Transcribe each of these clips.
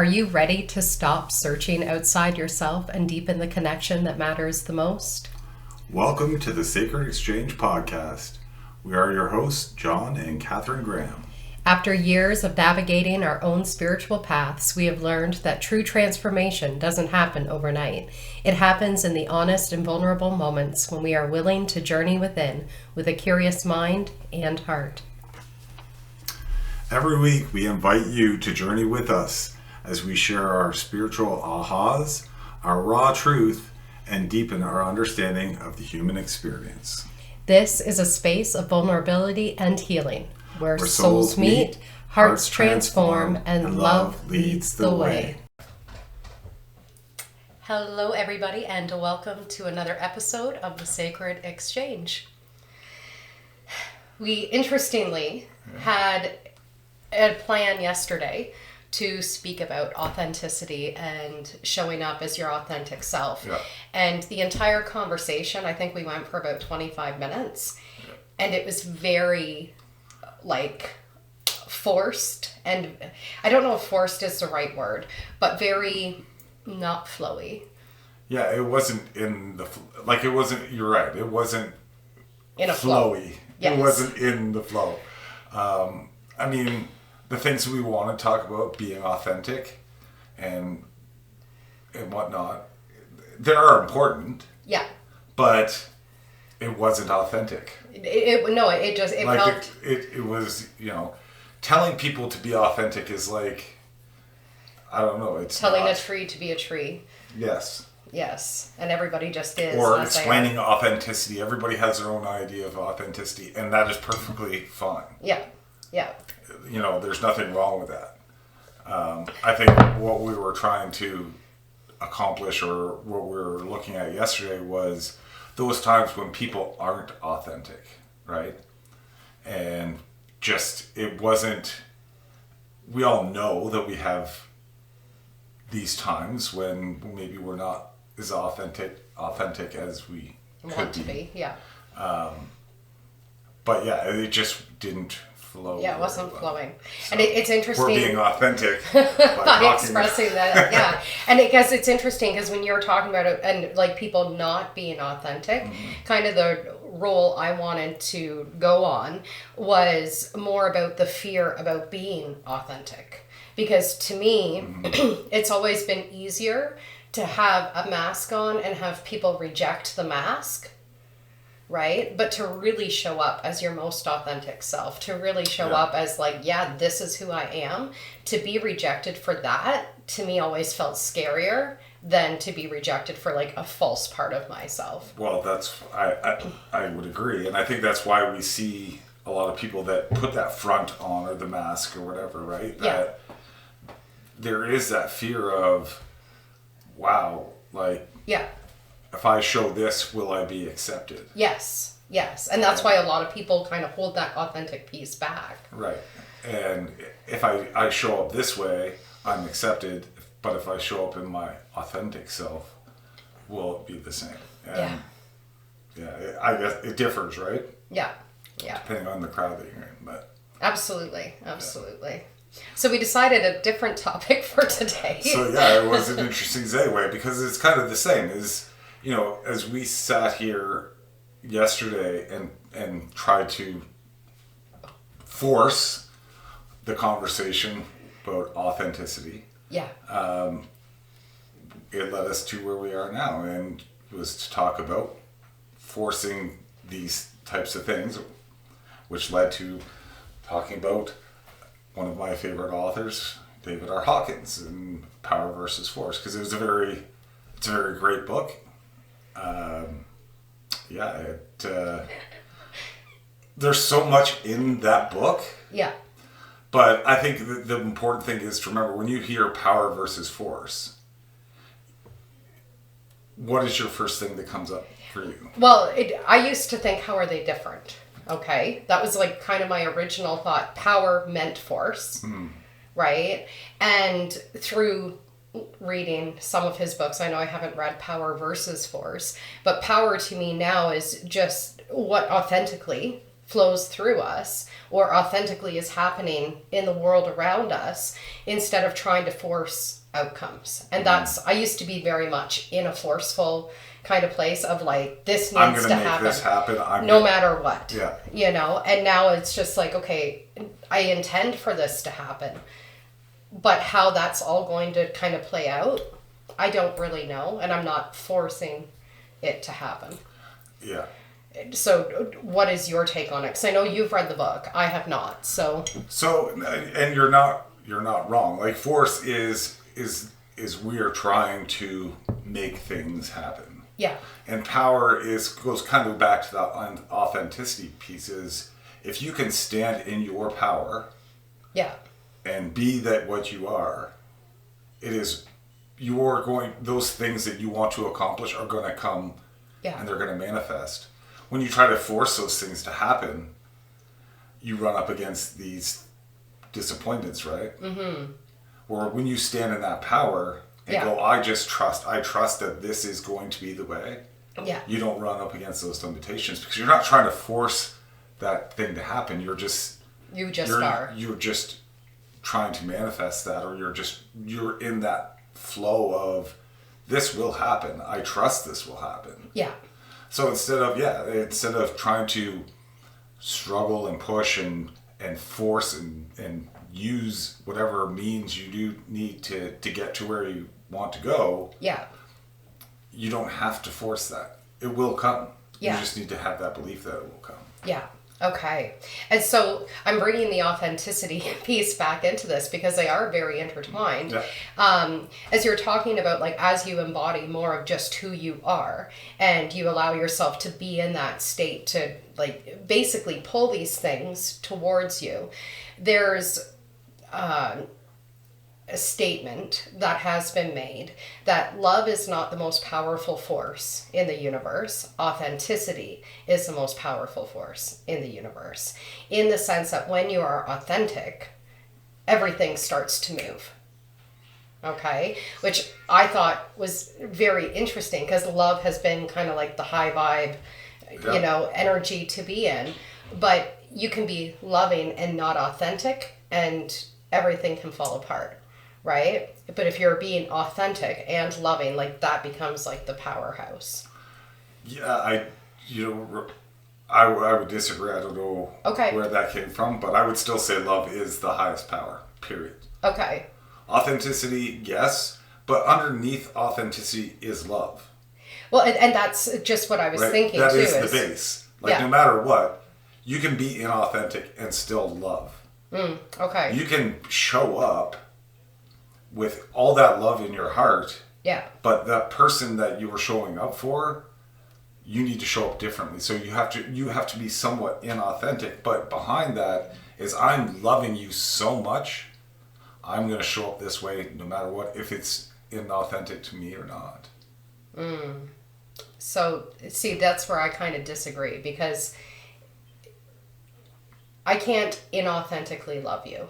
Are you ready to stop searching outside yourself and deepen the connection that matters the most? Welcome to the Sacred Exchange podcast. We are your hosts, John and Catherine Graham. After years of navigating our own spiritual paths, we have learned that true transformation doesn't happen overnight. It happens in the honest and vulnerable moments when we are willing to journey within with a curious mind and heart. Every week, we invite you to journey with us as we share our spiritual ahas, our raw truth, and deepen our understanding of the human experience. This is a space of vulnerability and healing, where souls meet, hearts transform, and love leads the way. Hello, everybody, and welcome to another episode of the Sacred Exchange. We interestingly had a plan yesterday to speak about authenticity and showing up as your authentic self. Yeah. And the entire conversation, I think we went for about 25 minutes. Yeah. And it was very, forced. And I don't know if forced is the right word, but very not flowy. Yeah, it wasn't in the... you're right. It wasn't in a flow. Flowy. Yes. It wasn't in the flow. The things we want to talk about, being authentic and whatnot, they are important. Yeah. But it wasn't authentic. It felt... It was, telling people to be authentic is like, I don't know. It's telling a tree to be a tree. Yes. Yes. And everybody just is. Or explaining authenticity. Everybody has their own idea of authenticity. And that is perfectly fine. Yeah. Yeah. There's nothing wrong with that. I think what we were trying to accomplish, or what we were looking at yesterday, was those times when people aren't authentic, right? And it wasn't... We all know that we have these times when maybe we're not as authentic as we want to be. Yeah. But yeah, it just didn't flow. Yeah, it wasn't well. Flowing. So and it's interesting. We're being authentic by expressing that. Yeah. And I guess it's interesting because when you're talking about it and people not being authentic, kind of the role I wanted to go on was more about the fear about being authentic. Because to me, it's always been easier to have a mask on and have people reject the mask, right? But to really show up as your most authentic self, to really show up as this is who I am, to be rejected for that, to me always felt scarier than to be rejected for a false part of myself. Well, I would agree. And I think that's why we see a lot of people that put that front on or the mask or whatever, right? That there is that fear of, wow, if I show this, will I be accepted? Yes. And that's why a lot of people kind of hold that authentic piece back. Right. And if I show up this way, I'm accepted. But if I show up in my authentic self, will it be the same? And I guess it differs, right? Yeah. Depending on the crowd that you're in. But Absolutely. So we decided a different topic for today. So it was an interesting segue because it's kind of the same as, as we sat here yesterday and tried to force the conversation about authenticity. Yeah. It led us to where we are now, and was to talk about forcing these types of things, which led to talking about one of my favorite authors, David R. Hawkins, and Power versus Force, because it's a very great book. There's so much in that book. Yeah. But I think the important thing is to remember, when you hear Power versus Force, what is your first thing that comes up for you? Well, I used to think, how are they different? Okay, that was kind of my original thought. Power meant force, right? And through reading some of his books, I know I haven't read Power versus Force, but power to me now is just what authentically flows through us or authentically is happening in the world around us instead of trying to force outcomes. And I used to be very much in a forceful kind of place of like, this needs to happen. This happen. No matter what. Yeah. You know, and now it's just like, okay, I intend for this to happen. But how that's all going to kind of play out, I don't really know. And I'm not forcing it to happen. Yeah. So what is your take on it? Because I know you've read the book. I have not. So and you're not wrong. Like force is we are trying to make things happen. Yeah. And power goes kind of back to that authenticity piece. Is if you can stand in your power. Yeah. And be that what you are, those things that you want to accomplish are going to come. Yeah. And they're going to manifest. When you try to force those things to happen, you run up against these disappointments, right? Mm-hmm. Or when you stand in that power and go, I trust that this is going to be the way. Yeah. You don't run up against those limitations because you're not trying to force that thing to happen. You're just trying to manifest that, or you're in that flow of this will happen. I trust this will happen. Yeah. So instead of trying to struggle and push and force and use whatever means you do need to get to where you want to go. Yeah. You don't have to force that. It will come. Yeah. You just need to have that belief that it will come. Yeah. Okay. And so I'm bringing the authenticity piece back into this because they are very intertwined. Yeah. As you're talking about, like, as you embody more of just who you are and you allow yourself to be in that state to, like, basically pull these things towards you, there's a statement that has been made that love is not the most powerful force in the universe. Authenticity is the most powerful force in the universe, in the sense that when you are authentic, everything starts to move. Okay? Which I thought was very interesting because love has been kind of like the high vibe, energy to be in. But you can be loving and not authentic and everything can fall apart. Right? But if you're being authentic and loving, like, that becomes like the powerhouse. Yeah, I would disagree. I don't know where that came from, but I would still say love is the highest power, period. Okay. Authenticity, yes, but underneath authenticity is love. Well, and that's just what I was thinking that too. That is the base. Like, no matter what, you can be inauthentic and still love. Okay. You can show up with all that love in your heart. Yeah. But that person that you were showing up for, you need to show up differently. So you have to be somewhat inauthentic. But behind that is, I'm loving you so much, I'm going to show up this way no matter what, if it's inauthentic to me or not. So, see, that's where I kind of disagree, because I can't inauthentically love you.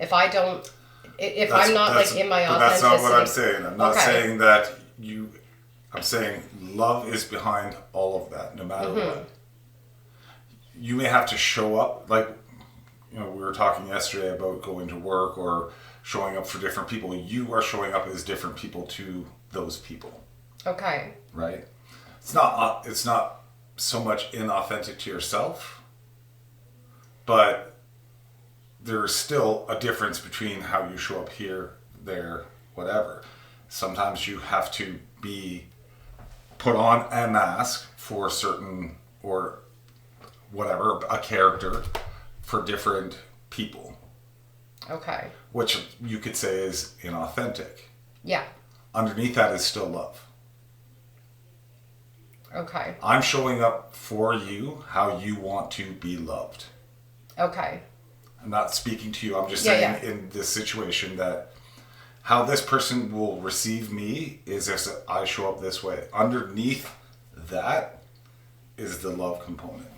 If I'm not like in my authenticity. But that's not what I'm saying. I'm not saying that I'm saying love is behind all of that, no matter what. You may have to show up, like, we were talking yesterday about going to work or showing up for different people. You are showing up as different people to those people. Okay. Right? It's not so much inauthentic to yourself, but there's still a difference between how you show up here, there, whatever. Sometimes you have to put on a mask for certain, or whatever, a character for different people. Okay. Which you could say is inauthentic. Yeah. Underneath that is still love. Okay. I'm showing up for you how you want to be loved. Okay. I'm not speaking to you. I'm just saying in this situation that how this person will receive me is if I show up this way. Underneath that is the love component,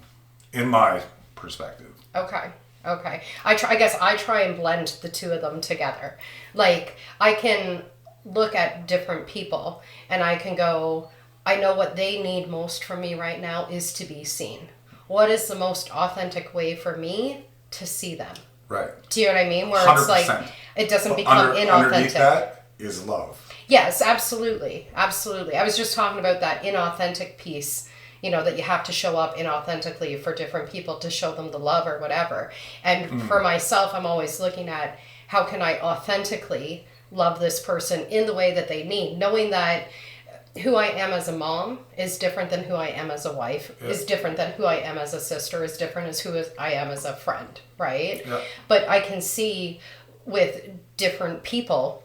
in my perspective. Okay. I guess I try and blend the two of them together. Like, I can look at different people and I can go, I know what they need most from me right now is to be seen. what is the most authentic way for me to see them? Right. Do you know what I mean? Where 100%. it's like, it doesn't become inauthentic. Underneath that is love. Yes, absolutely. Absolutely. I was just talking about that inauthentic piece, that you have to show up inauthentically for different people to show them the love or whatever. And for myself, I'm always looking at how can I authentically love this person in the way that they need, knowing that who I am as a mom is different than who I am as a wife, is different than who I am as a sister, is different as I am as a friend, right? Yeah. But I can see with different people,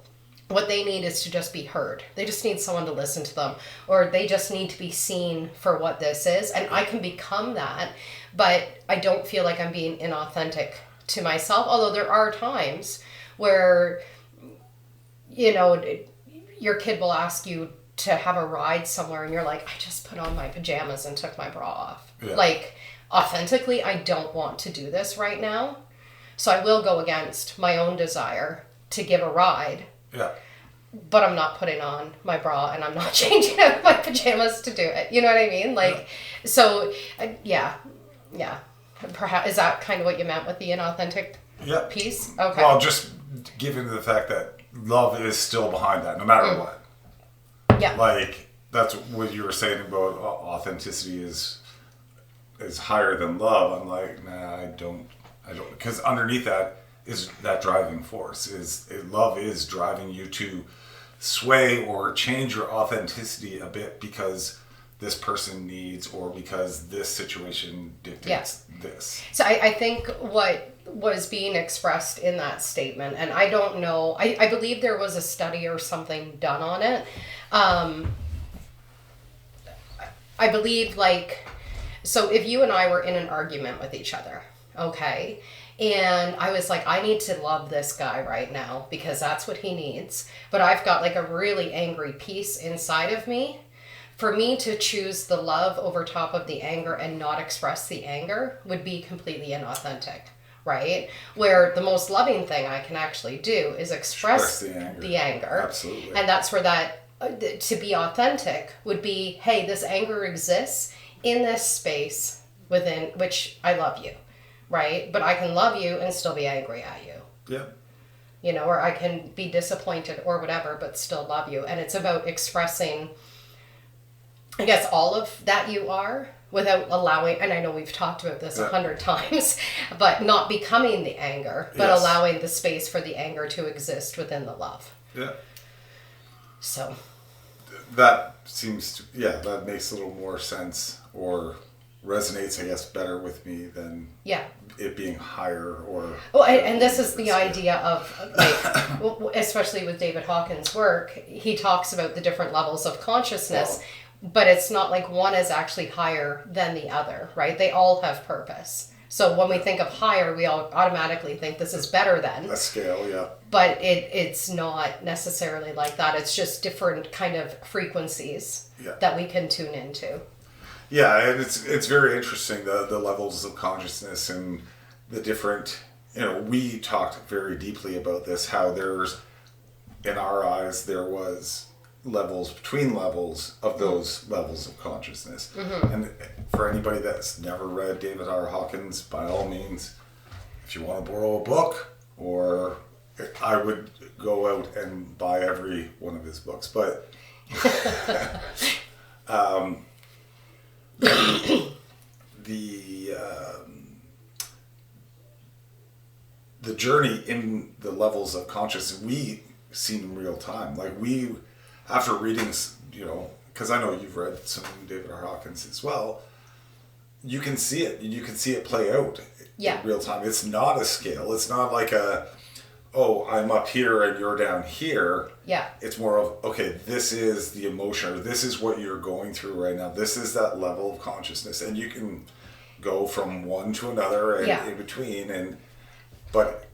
what they need is to just be heard. They just need someone to listen to them, or they just need to be seen for what this is. And I can become that, but I don't feel like I'm being inauthentic to myself. Although there are times where, your kid will ask you to have a ride somewhere and you're like, I just put on my pajamas and took my bra off. Yeah. Like, authentically, I don't want to do this right now. So I will go against my own desire to give a ride. Yeah. But I'm not putting on my bra and I'm not changing out of my pajamas to do it. You know what I mean? Like, so, yeah. Perhaps, is that kind of what you meant with the inauthentic piece? Okay. Well, just given the fact that love is still behind that, no matter what. Yeah. Like, that's what you were saying about authenticity is higher than love. I'm like, nah, I don't, because underneath that is that driving force. Love is driving you to sway or change your authenticity a bit because this person needs, or because this situation dictates this. So I think what was being expressed in that statement, and I don't know, I believe there was a study or something done on it. I believe, so if you and I were in an argument with each other, okay, and I was like, I need to love this guy right now because that's what he needs, but I've got a really angry piece inside of me. For me to choose the love over top of the anger and not express the anger would be completely inauthentic, right? Where the most loving thing I can actually do is express the anger. Absolutely. And that's where that, to be authentic would be, hey, this anger exists in this space within which I love you, right? But I can love you and still be angry at you. Yeah. Or I can be disappointed or whatever, but still love you. And it's about expressing, I guess, all of that you are without allowing, and I know we've talked about this 100 times, but not becoming the anger, but allowing the space for the anger to exist within the love. Yeah. So. That seems to, that makes a little more sense, or resonates, I guess, better with me than it being higher or... Well, and this is the idea of, especially with David Hawkins' work, he talks about the different levels of consciousness, but it's not like one is actually higher than the other, right? They all have purpose. So when we think of higher, we all automatically think this is better than. A scale, yeah. But it's not necessarily like that. It's just different kind of frequencies that we can tune into. Yeah, and it's very interesting, the levels of consciousness and the different, we talked very deeply about this, how there's, in our eyes, there was levels between levels of those levels of consciousness. Mm-hmm. And for anybody that's never read David R. Hawkins, by all means, if you want to borrow a book, or I would go out and buy every one of his books, but the journey in the levels of consciousness, we see in real time. After reading, because I know you've read some David R. Hawkins as well, you can see it. You can see it play out in real time. It's not a scale. It's not like I'm up here and you're down here. Yeah. It's more of, okay, this is the emotion, or this is what you're going through right now. This is that level of consciousness. And you can go from one to another and in between. But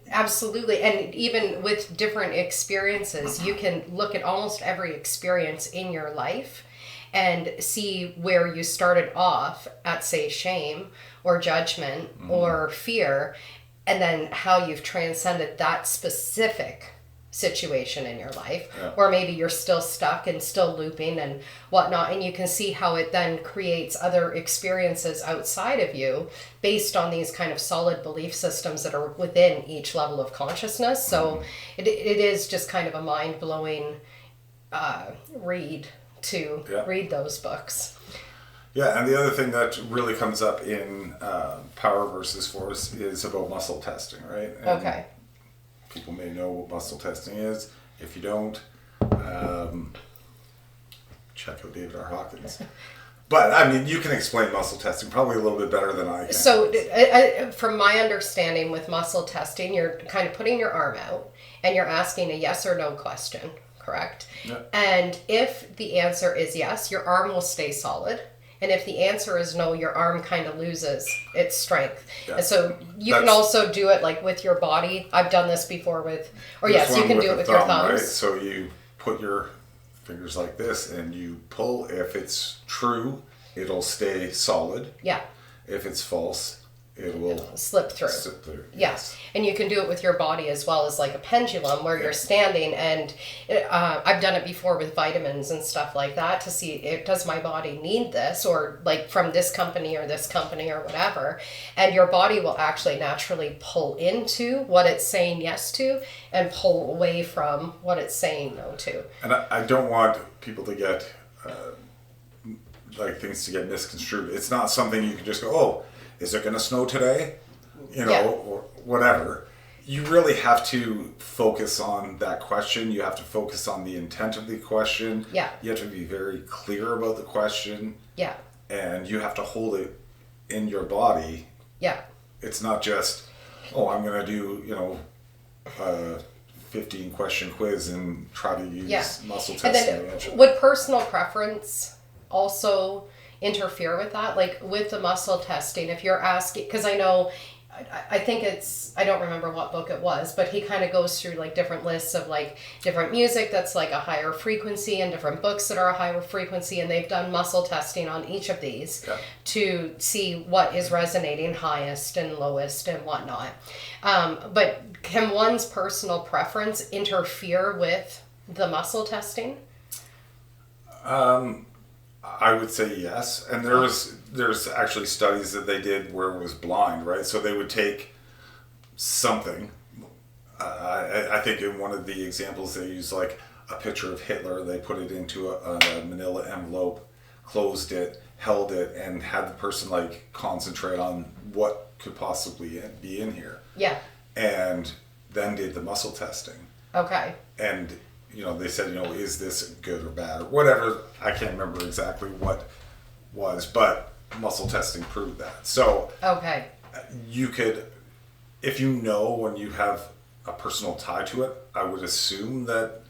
absolutely. And even with different experiences, you can look at almost every experience in your life and see where you started off at, say, shame or judgment or fear, and then how you've transcended that specific situation in your life, Yeah. or maybe you're still stuck and still looping and whatnot, and you can see how it then creates other experiences outside of you based on these kind of solid belief systems that are within each level of consciousness. So it is just kind of a mind-blowing read to read those books. Yeah, and the other thing that really comes up in Power versus Force is about muscle testing, right? And Okay. people may know what muscle testing is. If you don't, check out David R. Hawkins. But, I mean, you can explain muscle testing probably a little bit better than I can. So, from my understanding with muscle testing, you're kind of putting your arm out and you're asking a yes or no question, correct? Yeah. And if the answer is yes, your arm will stay solid. And if the answer is no, your arm kind of loses its strength. Yeah. And so you can also do it like with your body. I've done this before with, or yes, you can do it with your thumbs. Right? So you put your fingers like this and you pull. If it's true, it'll stay solid. Yeah. If it's false, it will slip through. Yes. And you can do it with your body as well as like a pendulum where you're standing. And I've done it before with vitamins and stuff like that to see, does my body need this, or like from this company or whatever. And your body will actually naturally pull into what it's saying yes to and pull away from what it's saying no to. And I don't want people to get, like things to get misconstrued. It's not something you can just go, oh, is it going to snow today? Or whatever. You really have to focus on that question. You have to focus on the intent of the question. Yeah. You have to be very clear about the question. Yeah. And you have to hold it in your body. Yeah. It's not just, oh, I'm going to do, a 15 question quiz and try to use muscle testing. And then would personal preference also interfere with that? Like with the muscle testing, if you're asking, because I think I don't remember what book it was, but he kind of goes through like different lists of like different music that's like a higher frequency and different books that are a higher frequency, and they've done muscle testing on each of these to see what is resonating highest and lowest and whatnot. But can one's personal preference interfere with the muscle testing? I would say yes, and there's actually studies that they did where it was blind, right? So they would take something. I think in one of the examples they used like a picture of Hitler. They put it into a manila envelope, closed it, held it, and had the person like concentrate on what could possibly be in here. Yeah. And then did the muscle testing. Okay. And they said, is this good or bad or whatever. I can't remember exactly what was, but muscle testing proved that. So okay, you could, if when you have a personal tie to it, I would assume that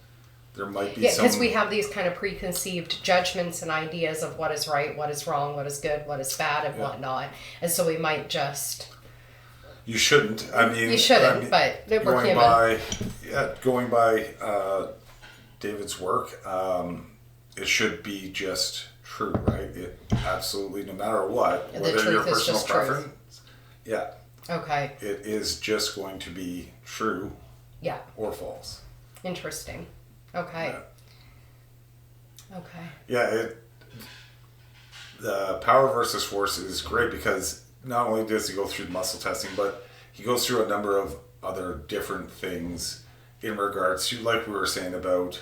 there might be some... because we have these kind of preconceived judgments and ideas of what is right, what is wrong, what is good, what is bad, and whatnot. And so we might just... You shouldn't. I mean... You shouldn't, but we're human. Going by David's work, it should be just true, right? It absolutely, no matter what, The whether truth your is personal just preference, truth. yeah, Okay. it is just going to be true, Yeah. or false. Interesting. Okay. Yeah. Okay. Yeah, the Power versus Force is great because not only does he go through muscle testing, but he goes through a number of other different things in regards to, like we were saying about,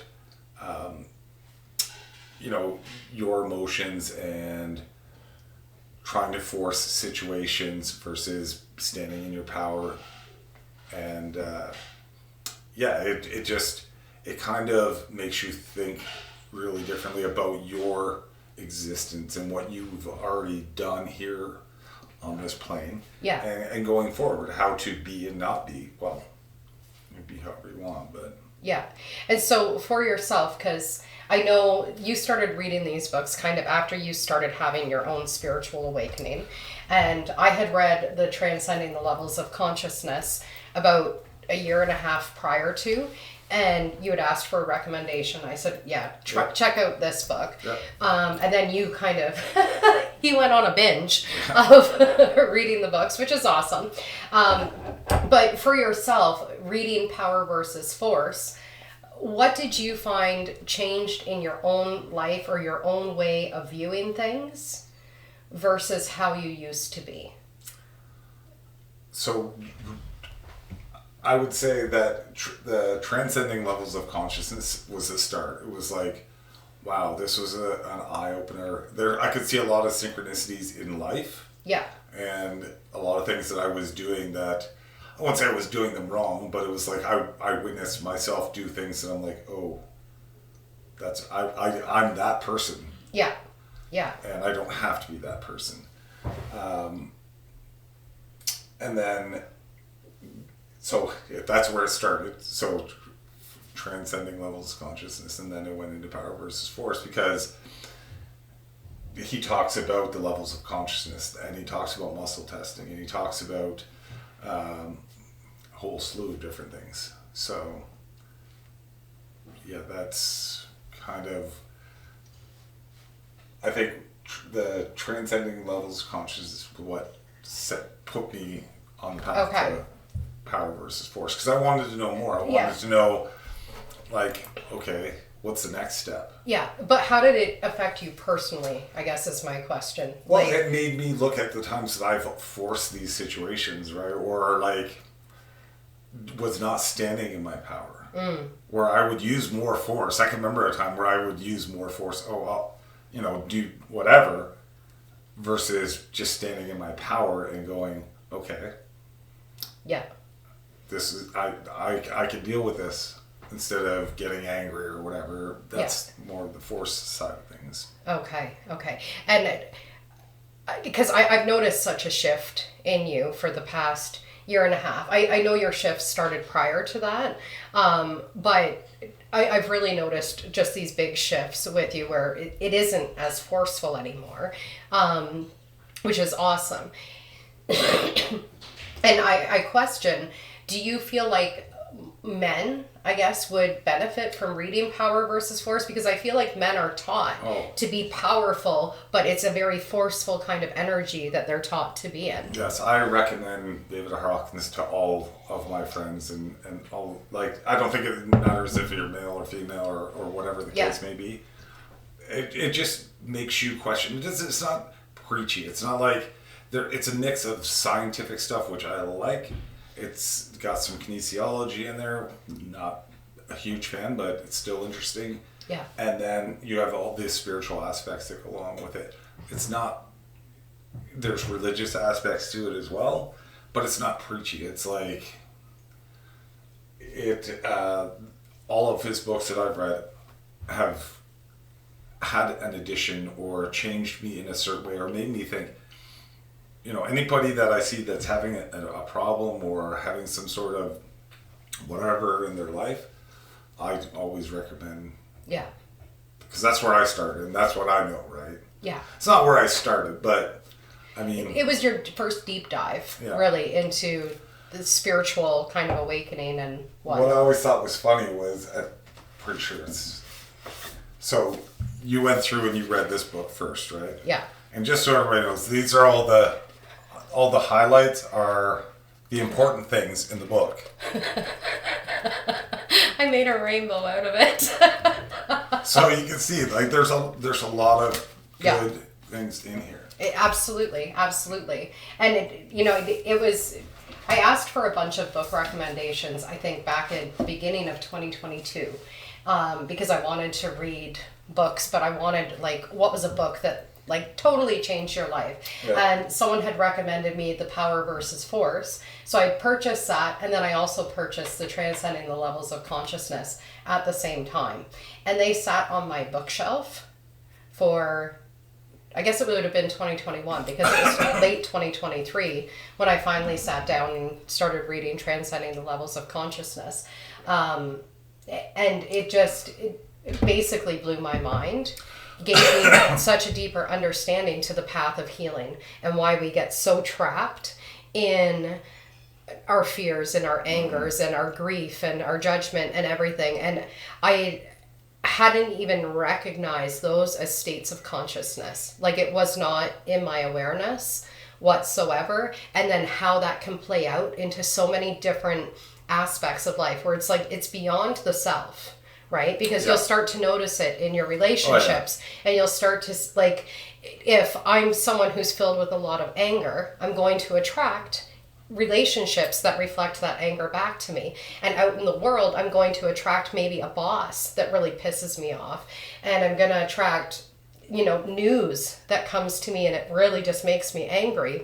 your emotions and trying to force situations versus standing in your power. And it kind of makes you think really differently about your existence and what you've already done here on this plane. Yeah. And going forward, how to be and not be. Well, you be however you want, but... Yeah. And so for yourself, because I know you started reading these books kind of after you started having your own spiritual awakening. And I had read the Transcending the Levels of Consciousness about a year and a half prior to. And you had asked for a recommendation. I said, check out this book. Yeah. And then you kind of, he went on a binge of reading the books, which is awesome. But for yourself, reading Power versus Force, what did you find changed in your own life or your own way of viewing things versus how you used to be? So I would say that the transcending levels of consciousness was the start. It was like, wow, this was an eye-opener. There, I could see a lot of synchronicities in life. Yeah. And a lot of things that I was doing that, I won't say I was doing them wrong, but it was like I witnessed myself do things and I'm like, oh, I'm that person. Yeah. Yeah. And I don't have to be that person. And then, so that's where it started. So transcending levels of consciousness, and then it went into power versus force, because he talks about the levels of consciousness, and he talks about muscle testing, and he talks about a whole slew of different things. So yeah, that's kind of, I think the transcending levels of consciousness is what put me on the path to power versus force, because I wanted to know more. I wanted to know, like, okay, what's the next step? Yeah, but how did it affect you personally, I guess is my question. Well, it made me look at the times that I've forced these situations, right? Or, like, was not standing in my power. Where I would use more force. I can remember a time where I would use more force. Oh, I'll, do whatever, versus just standing in my power and going, okay. Yeah. This is, I can deal with this, instead of getting angry or whatever. That's more the force side of things. Okay. And because I've noticed such a shift in you for the past year and a half. I know your shift started prior to that, but I've really noticed just these big shifts with you where it isn't as forceful anymore, which is awesome. And I question, do you feel like men, I guess, would benefit from reading Power versus Force? Because I feel like men are taught to be powerful, but it's a very forceful kind of energy that they're taught to be in. Yes, I recommend David Hawkins to all of my friends, and all, like, I don't think it matters if you're male or female or whatever the case may be. It just makes you question. It's not preachy. It's not like, it's a mix of scientific stuff, which I like. It's got some kinesiology in there. Not a huge fan, but it's still interesting. Yeah. And then you have all the spiritual aspects that go along with it. It's not, there's religious aspects to it as well, but it's not preachy. It's like, all of his books that I've read have had an addition or changed me in a certain way or made me think. Anybody that I see that's having a problem or having some sort of whatever in their life, I always recommend. Yeah. Because that's where I started, and that's what I know, right? Yeah. It's not where I started, but I mean, it was your first deep dive, really, into the spiritual kind of awakening and what. What I always thought was funny was, I'm pretty sure it's. So you went through and you read this book first, right? Yeah. And just so everybody knows, these are all the highlights are the important things in the book. I made a rainbow out of it. So you can see, like, there's a lot of good things in here. Absolutely. And it was, I asked for a bunch of book recommendations, I think back at the beginning of 2022, because I wanted to read books, but I wanted, like, what was a book that totally changed your life. Yeah. And someone had recommended me The Power versus Force. So I purchased that, and then I also purchased the Transcending the Levels of Consciousness at the same time. And they sat on my bookshelf for, I guess it would have been 2021, because it was late 2023 when I finally sat down and started reading Transcending the Levels of Consciousness. And it basically blew my mind. Gave me such a deeper understanding to the path of healing and why we get so trapped in our fears and our angers and our grief and our judgment and everything. And I hadn't even recognized those as states of consciousness. Like, it was not in my awareness whatsoever. And then how that can play out into so many different aspects of life where it's like, it's beyond the self. right? Because you'll start to notice it in your relationships, and you'll start to, like, if I'm someone who's filled with a lot of anger, I'm going to attract relationships that reflect that anger back to me. And out in the world, I'm going to attract maybe a boss that really pisses me off, and I'm going to attract, news that comes to me and it really just makes me angry.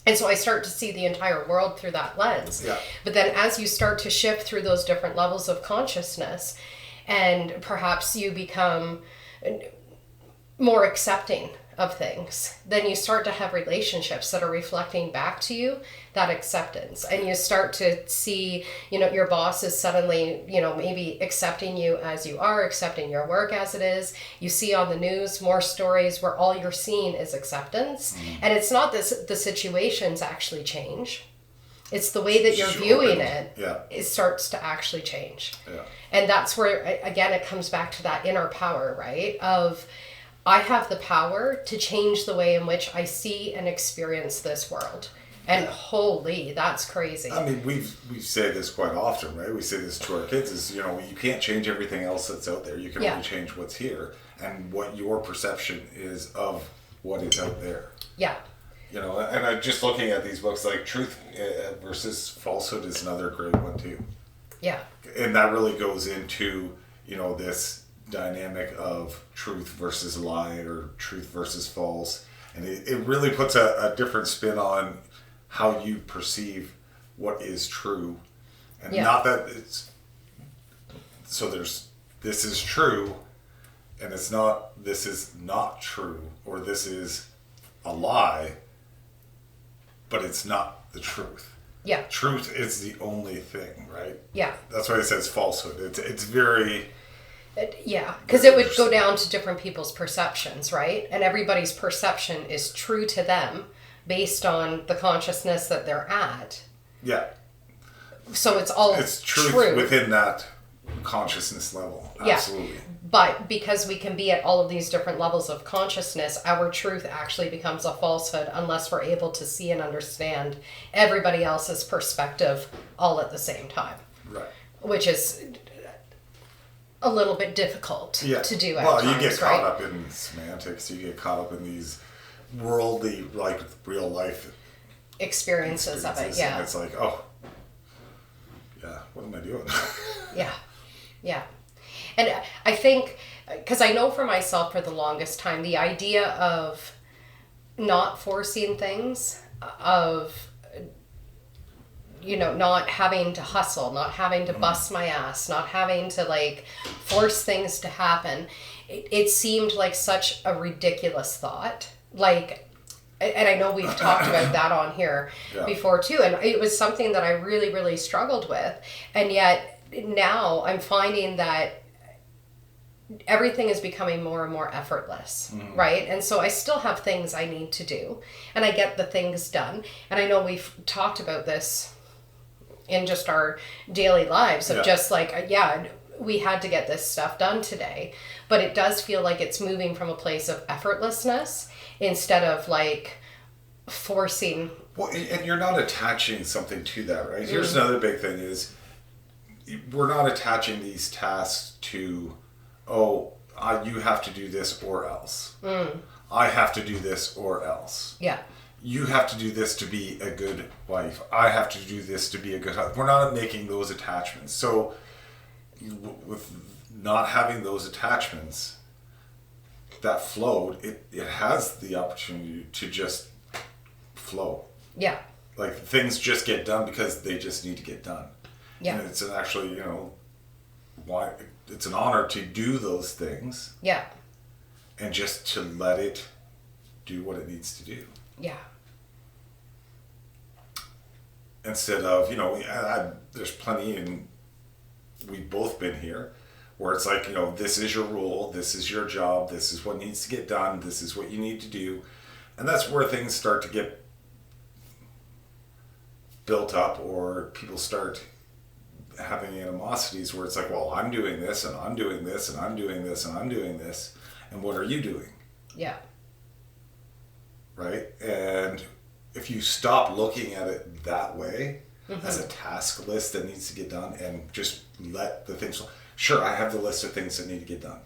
And so I start to see the entire world through that lens. Yeah. But then as you start to shift through those different levels of consciousness, and perhaps you become more accepting of things, then you start to have relationships that are reflecting back to you that acceptance. And you start to see, your boss is suddenly, maybe accepting you as you are, accepting your work as it is. You see on the news more stories where all you're seeing is acceptance. And it's not that the situations actually change. It's the way that you're viewing it. It starts to actually change. Yeah. And that's where, again, it comes back to that inner power, right? Of, I have the power to change the way in which I see and experience this world. And holy, that's crazy. I mean, we say this quite often, right? We say this to our kids is, you can't change everything else that's out there. You can only change what's here and what your perception is of what is out there. Yeah. And I'm just looking at these books, like Truth versus Falsehood is another great one too. Yeah. And that really goes into, this dynamic of truth versus lie or truth versus false. And it really puts a different spin on how you perceive what is true. And not that it's... So there's, this is true, and it's not, this is not true, or this is a lie, but it's not the truth. Yeah. Truth is the only thing, right? Yeah. That's why it says falsehood. It's very... because it would go down to different people's perceptions, right? And everybody's perception is true to them based on the consciousness that they're at. Yeah. So it's truth within that consciousness level. Absolutely. Yeah. But because we can be at all of these different levels of consciousness, our truth actually becomes a falsehood unless we're able to see and understand everybody else's perspective all at the same time. Right. Which is a little bit difficult to do at times, you get caught up in semantics. You get caught up in these worldly, like, real life experiences of it. Yeah. And it's like, what am I doing? Yeah. And I think, because I know for myself for the longest time, the idea of not forcing things, of, not having to hustle, not having to bust my ass, not having to, like, force things to happen, it seemed like such a ridiculous thought. Like, and I know we've talked about that on here before too, and it was something that I really, really struggled with. And yet now I'm finding that everything is becoming more and more effortless, right? And so I still have things I need to do, and I get the things done. And I know we've talked about this in just our daily lives of just like, we had to get this stuff done today, but it does feel like it's moving from a place of effortlessness instead of, like, forcing. Well, and you're not attaching something to that, right? Here's another big thing is we're not attaching these tasks to, you have to do this or else. I have to do this or else. Yeah. You have to do this to be a good wife. I have to do this to be a good husband. We're not making those attachments. So with not having those attachments that flowed, it has the opportunity to just flow. Yeah. Like, things just get done because they just need to get done. Yeah. And it's actually, why it's an honor to do those things. Yeah. And just to let it do what it needs to do. Yeah. Instead of, there's plenty, and we've both been here, where it's like, this is your role, this is your job, this is what needs to get done, this is what you need to do. And that's where things start to get built up, or people start having animosities where it's like, well, I'm doing this, and I'm doing this, and I'm doing this, and I'm doing this, and what are you doing? Yeah. Right? And if you stop looking at it that way, as a task list that needs to get done, and just let the things, Sure, I have the list of things that need to get done,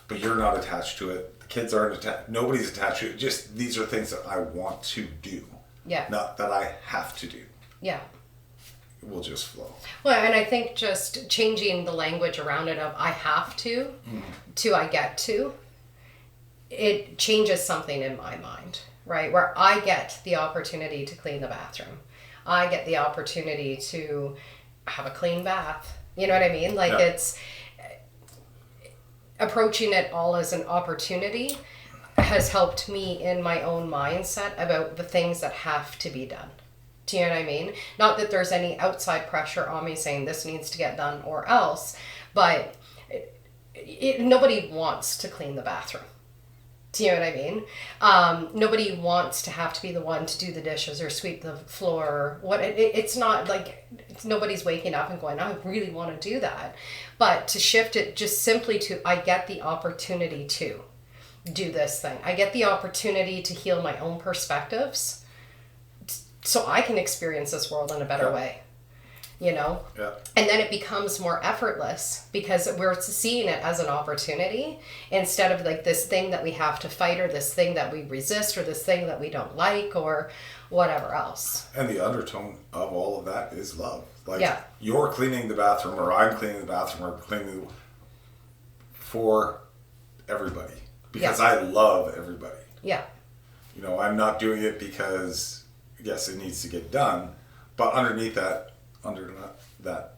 but you're not attached to it. The kids aren't attached. Nobody's attached to it. Just these are things that I want to do. Yeah. Not that I have to do. Yeah. It will just flow. Well, and I think just changing the language around it of I have to I get to, it changes something in my mind, right? Where I get the opportunity to clean the bathroom. I get the opportunity to have a clean bath. You know what I mean? Like it's approaching it all as an opportunity has helped me in my own mindset about the things that have to be done. Do you know what I mean? Not that there's any outside pressure on me saying this needs to get done or else, but nobody wants to clean the bathroom. Do you know what I mean? Nobody wants to have to be the one to do the dishes or sweep the floor. It's not like nobody's waking up and going, I really want to do that. But to shift it just simply to, I get the opportunity to do this thing. I get the opportunity to heal my own perspectives so I can experience this world in a better way. You know? Yeah. And then it becomes more effortless because we're seeing it as an opportunity instead of like this thing that we have to fight or this thing that we resist or this thing that we don't like or whatever else. And the undertone of all of that is love. Like you're cleaning the bathroom or I'm cleaning the bathroom or cleaning for everybody because I love everybody. Yeah. You know, I'm not doing it because, yes, it needs to get done, but underneath that, under that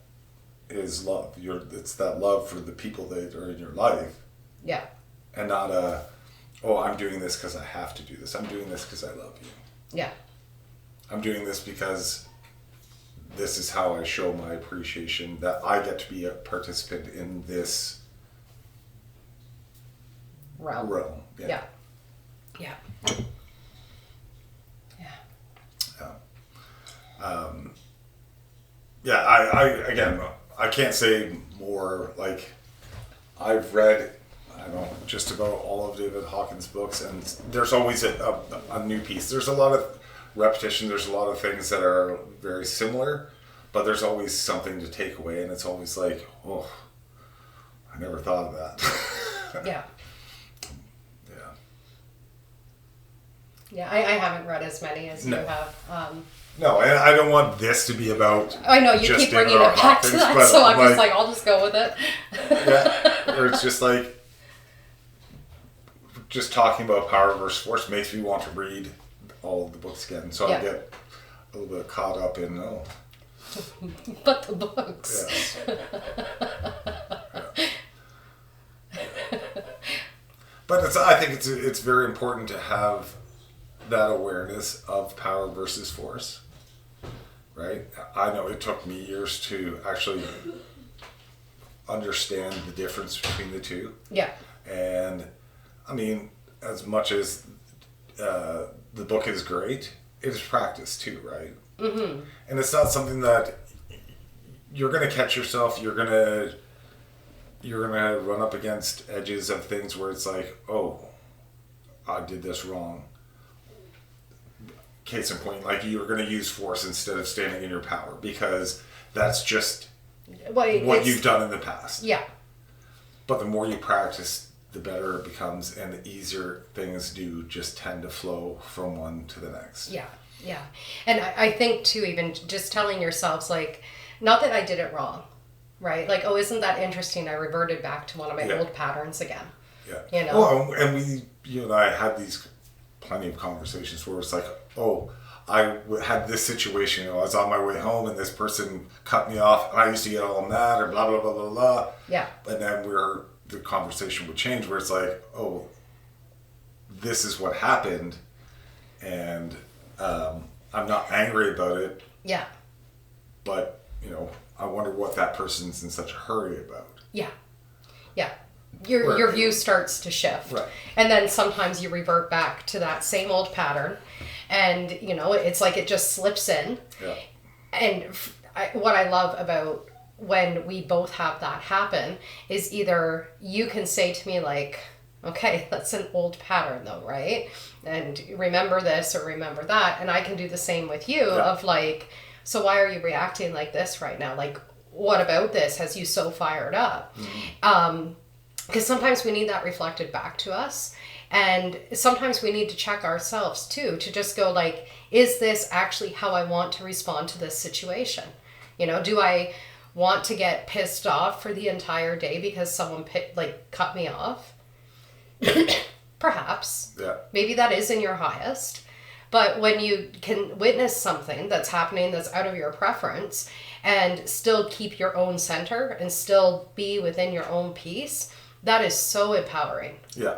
is love. It's that love for the people that are in your life. Yeah. And not I'm doing this because I have to do this. I'm doing this because I love you. Yeah. I'm doing this because this is how I show my appreciation that I get to be a participant in this realm. Yeah. Yeah. Yeah. I can't say more. Like, I've read, I don't know, just about all of David Hawkins' books, and there's always a new piece. There's a lot of repetition. There's a lot of things that are very similar, but there's always something to take away, and it's always like, oh, I never thought of that. Yeah. Yeah, I haven't read as many as you have. No, and I don't want this to be about. I know you keep bringing it back to that, so I'm just like, I'll just go with it. Yeah, or it's just like, just talking about power versus force makes me want to read all of the books again. So I get a little bit caught up in But the books. Yeah. But I think it's very important to have that awareness of power versus force, right? I know it took me years to actually understand the difference between the two. Yeah. And I mean, as much as the book is great, it is practice too, right? Mm-hmm. And it's not something that you're going to catch yourself. You're gonna run up against edges of things where it's like, oh, I did this wrong. Case in point, like you're going to use force instead of standing in your power because that's just what you've done in the past. Yeah. But the more you practice, the better it becomes, and the easier things do just tend to flow from one to the next. Yeah, yeah. And I think too, even just telling yourselves, like, not that I did it wrong, right? Like, oh, isn't that interesting? I reverted back to one of my old patterns again. Yeah. You know? Well, and you and I had these plenty of conversations where it's like, oh, I had this situation, I was on my way home and this person cut me off and I used to get all mad or blah, blah, blah, blah, blah. Yeah. And then the conversation would change where it's like, oh, this is what happened and I'm not angry about it. Yeah. But, I wonder what that person's in such a hurry about. Yeah. Yeah. Your view starts to shift. Right. And then sometimes you revert back to that same old pattern and, it's like it just slips in. Yeah. And what I love about when we both have that happen is either you can say to me like, okay, that's an old pattern though, right? And remember this or remember that. And I can do the same with you of like, so why are you reacting like this right now? Like, what about this has you so fired up? Because sometimes we need that reflected back to us. And sometimes we need to check ourselves too, to just go like, is this actually how I want to respond to this situation? You know, do I want to get pissed off for the entire day because someone cut me off? Perhaps. Yeah. Maybe that is in your highest. But when you can witness something that's happening that's out of your preference and still keep your own center and still be within your own peace, that is so empowering. Yeah.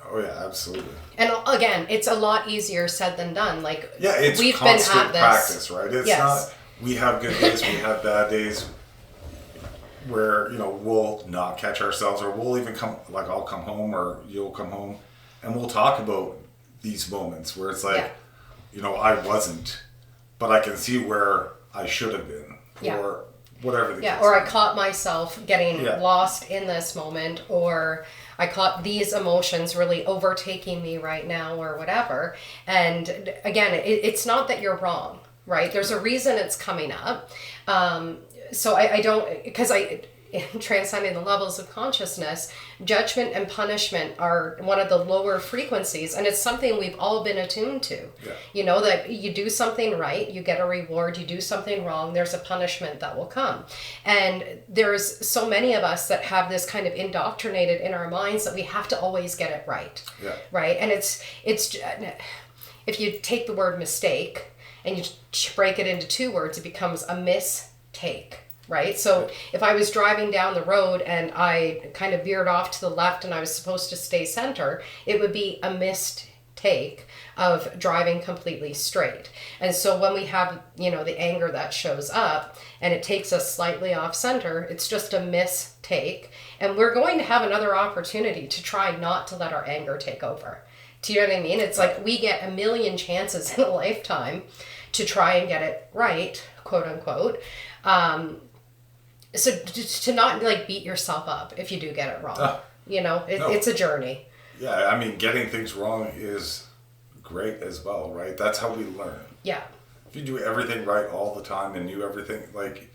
Oh yeah, absolutely. And again, it's a lot easier said than done. Like, yeah, it's we've constant been at this practice, right? It's yes. not, we have good days, we have bad days where, you know, we'll not catch ourselves, or we'll even I'll come home or you'll come home and we'll talk about these moments where it's like, yeah. you know, I wasn't, but I can see where I should have been, yeah. or whatever the case. Yeah, or I caught myself getting lost in this moment, or I caught these emotions really overtaking me right now, or whatever. And again, it's not that you're wrong, right? There's a reason it's coming up. So I don't, because in transcending the levels of consciousness, judgment and punishment are one of the lower frequencies, and it's something we've all been attuned to. Yeah. You know, that you do something right, you get a reward, you do something wrong, there's a punishment that will come. And there's so many of us that have this kind of indoctrinated in our minds that we have to always get it right. Yeah. Right? And it's if you take the word mistake and you break it into two words, it becomes a mistake. Right? So if I was driving down the road and I kind of veered off to the left and I was supposed to stay center, it would be a mistake of driving completely straight. And so when we have, you know, the anger that shows up and it takes us slightly off center, it's just a mistake. And we're going to have another opportunity to try not to let our anger take over. Do you know what I mean? It's like we get a million chances in a lifetime to try and get it right, quote unquote. So to not like beat yourself up if you do get it wrong, you know, it's a journey. Yeah, I mean, getting things wrong is great as well, right? That's how we learn. Yeah. If you do everything right all the time and knew everything, like...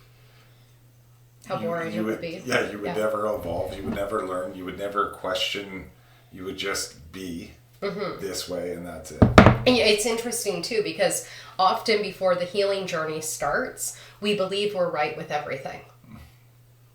How boring it would be. Yeah, you would never evolve. You would never learn. You would never question. You would just be this way, and that's it. And it's interesting, too, because often before the healing journey starts, we believe we're right with everything.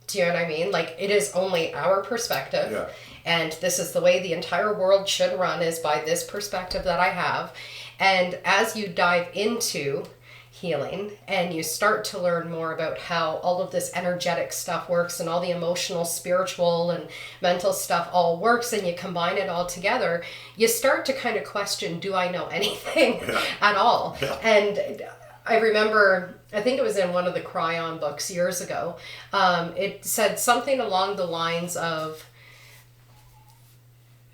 Do you know what I mean? Like, it is only our perspective. Yeah. And this is the way the entire world should run, is by this perspective that I have. And as you dive into healing and you start to learn more about how all of this energetic stuff works and all the emotional, spiritual, and mental stuff all works, and you combine it all together, you start to kind of question, do I know anything at all? Yeah. And I remember, I think it was in one of the Cryon books years ago, it said something along the lines of,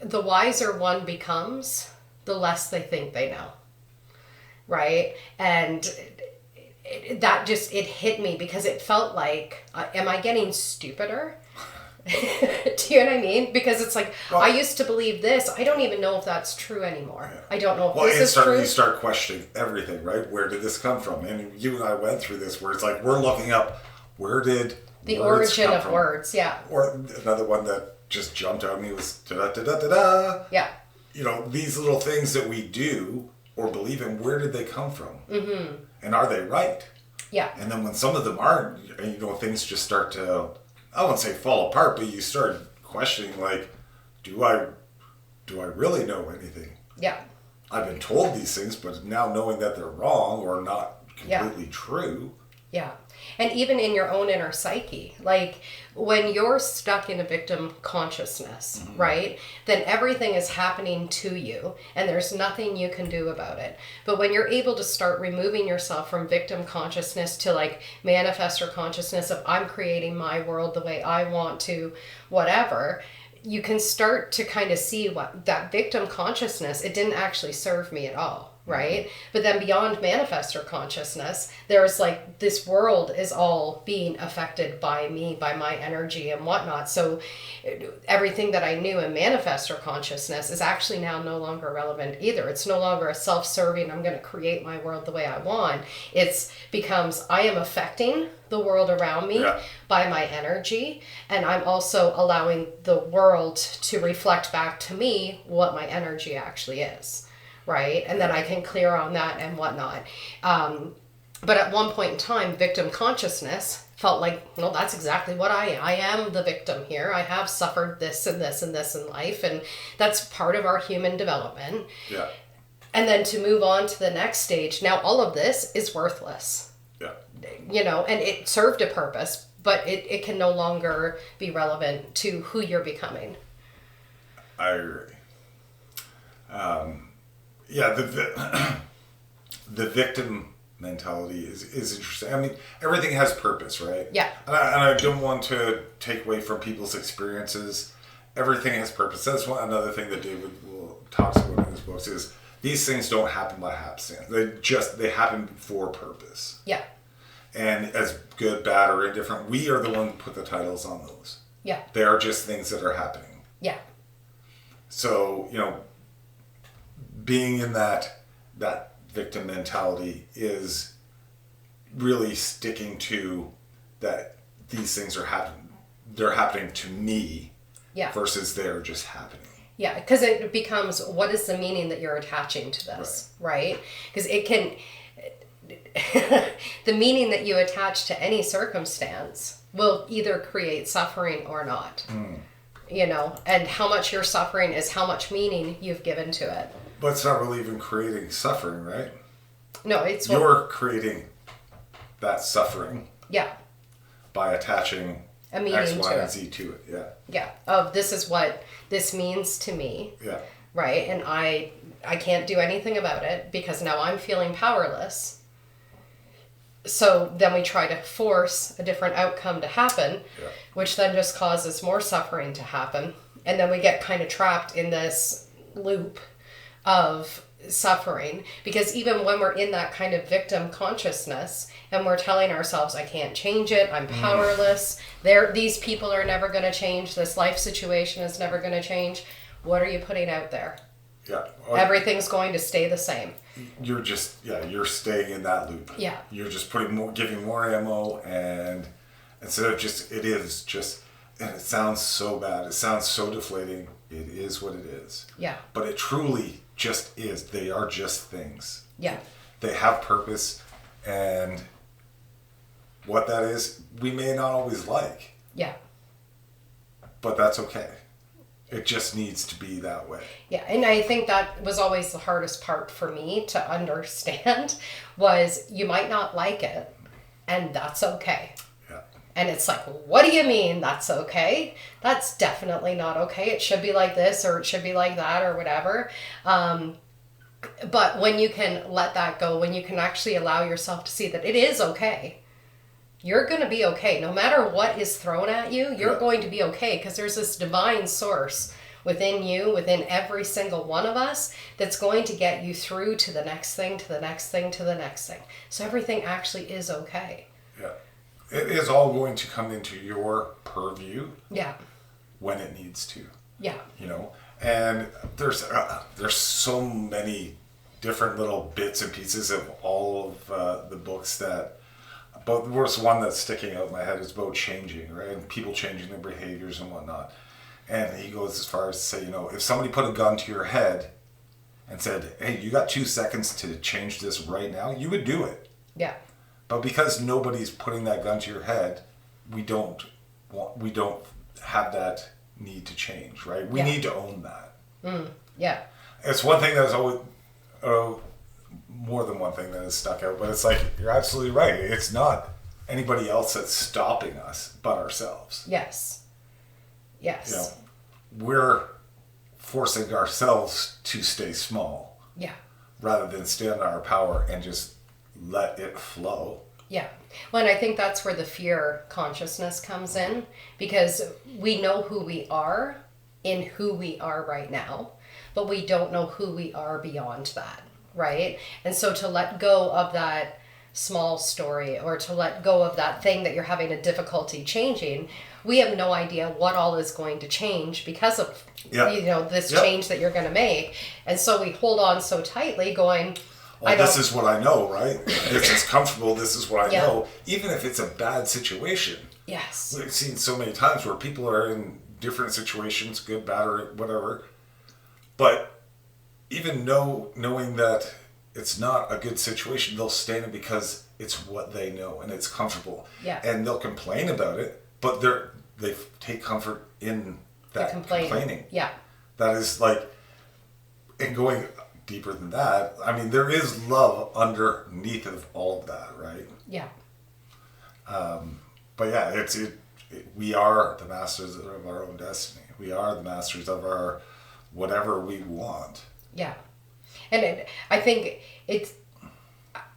the wiser one becomes, the less they think they know. Right? And that just, it hit me because it felt like, am I getting stupider? Do you know what I mean? Because it's like, well, I used to believe this. I don't even know if that's true anymore. Yeah. I don't know if this is true. You start questioning everything, right? Where did this come from? And you and I went through this where it's like, we're looking up, where did the origin of words, yeah. Or another one that just jumped out at me was da-da-da-da-da-da. Yeah. You know, these little things that we do or believe in, where did they come from? Mm-hmm. And are they right? Yeah. And then when some of them aren't, you know, things just start to, I won't say fall apart, but you start questioning, like, do I really know anything? Yeah. I've been told these things, but now knowing that they're wrong or not completely true. Yeah. And even in your own inner psyche, like when you're stuck in a victim consciousness, right, then everything is happening to you and there's nothing you can do about it. But when you're able to start removing yourself from victim consciousness to like manifestor consciousness of I'm creating my world the way I want to, whatever, you can start to kind of see what that victim consciousness, it didn't actually serve me at all. right? But then beyond manifestor consciousness, there's like this world is all being affected by me, by my energy and whatnot. So everything that I knew in manifestor consciousness is actually now no longer relevant either. It's no longer a self-serving, I'm going to create my world the way I want. It's becomes I am affecting the world around me by my energy, and I'm also allowing the world to reflect back to me what my energy actually is. Right? And then I can clear on that and whatnot. But at one point in time, victim consciousness felt like, no, that's exactly what I am the victim here. I have suffered this and this and this in life. And that's part of our human development. Yeah. And then to move on to the next stage, now all of this is worthless. Yeah. You know, and it served a purpose, but it can no longer be relevant to who you're becoming. I agree. Yeah, the victim mentality is interesting. I mean, everything has purpose, right? Yeah. And I don't want to take away from people's experiences. Everything has purpose. That's another thing that David talks about in his books is these things don't happen by happenstance. They happen for purpose. Yeah. And as good, bad, or indifferent, we are the one who put the titles on those. Yeah. They are just things that are happening. Yeah. So, you know, being in that victim mentality is really sticking to that these things are they're happening to me versus they're just happening. Yeah, because it becomes, what is the meaning that you're attaching to this, right? Because it can, the meaning that you attach to any circumstance will either create suffering or not. You know, and how much you're suffering is how much meaning you've given to it. But it's not really even creating suffering, right? No, it's... You're creating that suffering. Yeah. By attaching a meaning X, Y, to and Z to it, yeah. Yeah, of this is what this means to me. Yeah. Right, and I can't do anything about it because now I'm feeling powerless. So then we try to force a different outcome to happen, which then just causes more suffering to happen. And then we get kind of trapped in this loop of suffering, because even when we're in that kind of victim consciousness and we're telling ourselves, I can't change it, I'm powerless, these people are never going to change, this life situation is never going to change, what are you putting out there? Yeah. Everything's going to stay the same. You're just, you're staying in that loop. Yeah. You're just giving more ammo, and instead of and it sounds so bad, it sounds so deflating, it is what it is. Yeah. But it truly just is. They are just things. Yeah. They have purpose, and what that is, we may not always like. Yeah. But that's okay. It just needs to be that way. Yeah, and I think that was always the hardest part for me to understand was you might not like it, and that's okay. Yeah. And it's like, what do you mean that's okay? That's definitely not okay. It should be like this, or it should be like that, or whatever. But when you can let that go, when you can actually allow yourself to see that it is okay, you're going to be okay. No matter what is thrown at you, you're going to be okay, because there's this divine source within you, within every single one of us, that's going to get you through to the next thing, to the next thing, to the next thing. So everything actually is okay. Yeah. It is all going to come into your purview. Yeah. When it needs to. Yeah. You know, and there's so many different little bits and pieces of all of the books that. But the worst one that's sticking out in my head is about changing, right? And people changing their behaviors and whatnot. And he goes as far as to say, you know, if somebody put a gun to your head and said, hey, you got 2 seconds to change this right now, you would do it. Yeah. But because nobody's putting that gun to your head, we don't have that need to change, right? We need to own that. Yeah. It's one thing that's always, more than one thing that has stuck out, but it's like, you're absolutely right. It's not anybody else that's stopping us but ourselves. Yes. Yes. You know, we're forcing ourselves to stay small. Yeah. Rather than stand in our power and just let it flow. Yeah. Well, and I think that's where the fear consciousness comes in, because we know who we are in who we are right now, but we don't know who we are beyond that. right? And so to let go of that small story, or to let go of that thing that you're having a difficulty changing, we have no idea what all is going to change because of this change that you're going to make. And so we hold on so tightly going, this is what I know, right? This is comfortable. This is what I know. Even if it's a bad situation. Yes. We've seen so many times where people are in different situations, good, bad, or whatever. But even knowing that it's not a good situation, they'll stay in it because it's what they know and it's comfortable. Yeah. And they'll complain about it, but they take comfort in that complaining. Yeah. That is like, and going deeper than that, I mean, there is love underneath of all of that, right? Yeah. But yeah, we are the masters of our own destiny. We are the masters of our whatever we want. Yeah. And I think it's,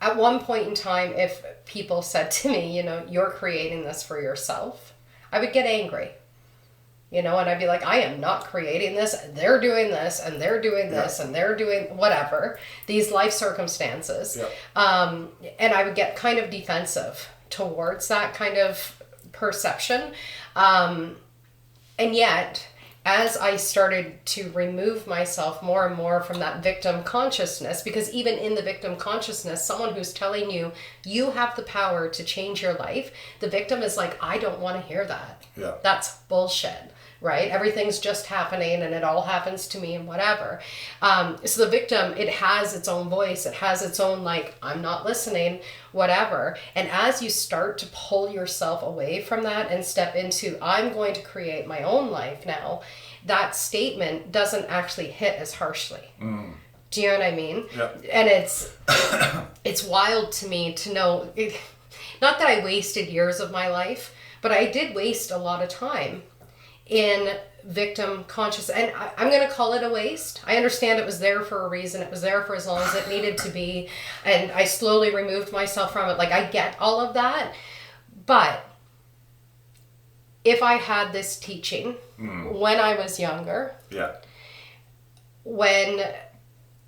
at one point in time, if people said to me, you're creating this for yourself, I would get angry. And I'd be like, I am not creating this. They're doing this, and they're doing this, and they're doing whatever, these life circumstances. Yeah. And I would get kind of defensive towards that kind of perception. And yet, as I started to remove myself more and more from that victim consciousness, because even in the victim consciousness, someone who's telling you, you have the power to change your life, the victim is like, I don't want to hear that. Yeah. That's bullshit, right? Everything's just happening and it all happens to me and whatever. So the victim, it has its own voice. It has its own, like, I'm not listening, whatever. And as you start to pull yourself away from that and step into, I'm going to create my own life now, that statement doesn't actually hit as harshly. Mm. Do you know what I mean? Yeah. And it's wild to me to know, not that I wasted years of my life, but I did waste a lot of time in victim conscious, and I'm going to call it a waste. I understand it was there for a reason. It was there for as long as it needed to be, and I slowly removed myself from it. Like, I get all of that, but if I had this teaching when I was younger, when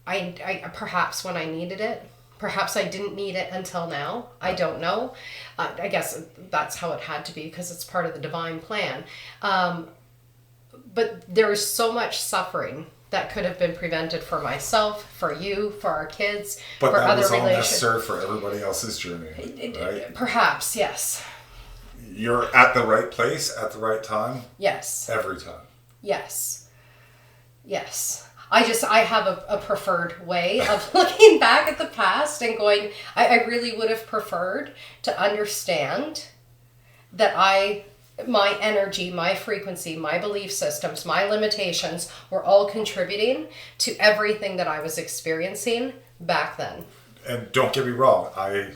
I perhaps when I needed it, perhaps I didn't need it until now. I don't know. I guess that's how it had to be because it's part of the divine plan. But there is so much suffering that could have been prevented for myself, for you, for our kids, but for that other was all relationships. necessary for everybody else's journey, right? Perhaps, yes. You're at the right place at the right time. Yes. Every time. Yes. Yes. I have a preferred way of looking back at the past and going, I really would have preferred to understand that my energy, my frequency, my belief systems, my limitations were all contributing to everything that I was experiencing back then. And don't get me wrong, I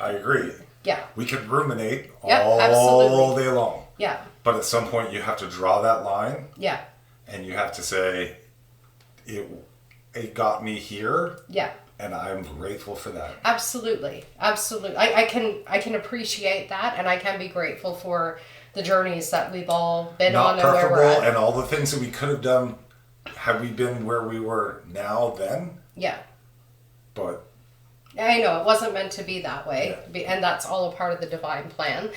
agree. Yeah. We could ruminate absolutely. all day long. Yeah. But at some point you have to draw that line. Yeah. And you have to say, it got me here. Yeah. And I'm grateful for that. Absolutely. Absolutely. I can appreciate that, and I can be grateful for the journeys that we've all been on and where we're at. And all the things that we could have done had we been where we were now then. Yeah. But I know it wasn't meant to be that way, and that's all a part of the divine plan.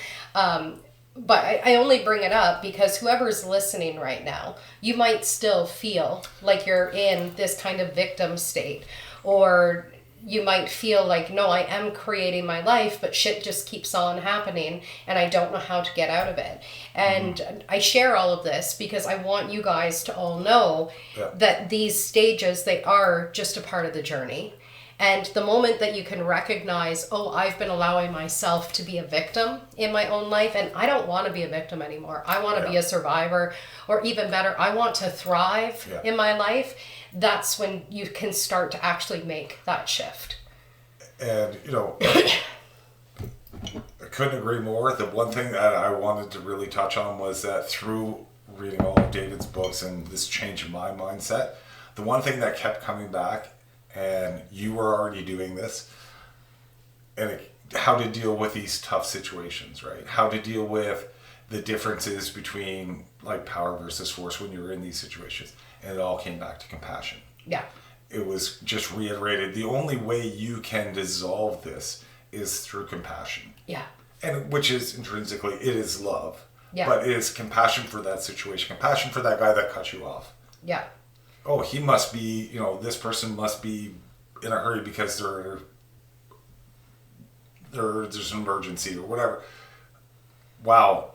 But I only bring it up because whoever's listening right now, you might still feel like you're in this kind of victim state, or you might feel like, no, I am creating my life, but shit just keeps on happening and I don't know how to get out of it. And I share all of this because I want you guys to all know that these stages, they are just a part of the journey. And the moment that you can recognize, oh, I've been allowing myself to be a victim in my own life, and I don't want to be a victim anymore. I want to be a survivor, or even better, I want to thrive in my life. That's when you can start to actually make that shift. And, I couldn't agree more. The one thing that I wanted to really touch on was that through reading all of David's books and this change in my mindset, the one thing that kept coming back, and you were already doing this, and how to deal with these tough situations, right? How to deal with the differences between like power versus force when you were in these situations. And it all came back to compassion. Yeah. it was just reiterated, the only way you can dissolve this is through compassion. Yeah. And which is intrinsically, it is love. Yeah. But it is compassion for that situation, compassion for that guy that cut you off. Yeah. Oh, he must be, this person must be in a hurry because there's an emergency or whatever. Wow.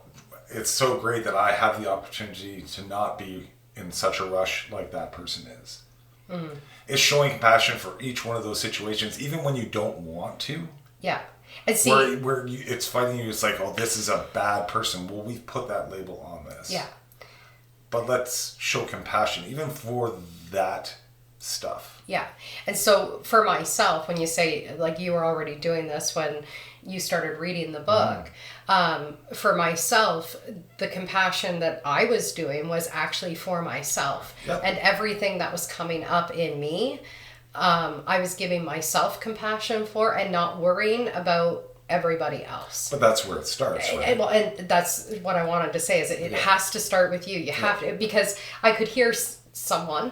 It's so great that I have the opportunity to not be in such a rush like that person is. Mm-hmm. It's showing compassion for each one of those situations, even when you don't want to. Yeah. And see, where it's fighting you, it's like, oh, this is a bad person. Well, we've put that label on this. Yeah. But let's show compassion, even for that stuff. Yeah. And so for myself, when you say, like, you were already doing this when you started reading the book, for myself, the compassion that I was doing was actually for myself. Yep. And everything that was coming up in me, I was giving myself compassion for and not worrying about everybody else. But that's where it starts, right? And that's what I wanted to say, is it has to start with you. You have to, because I could hear someone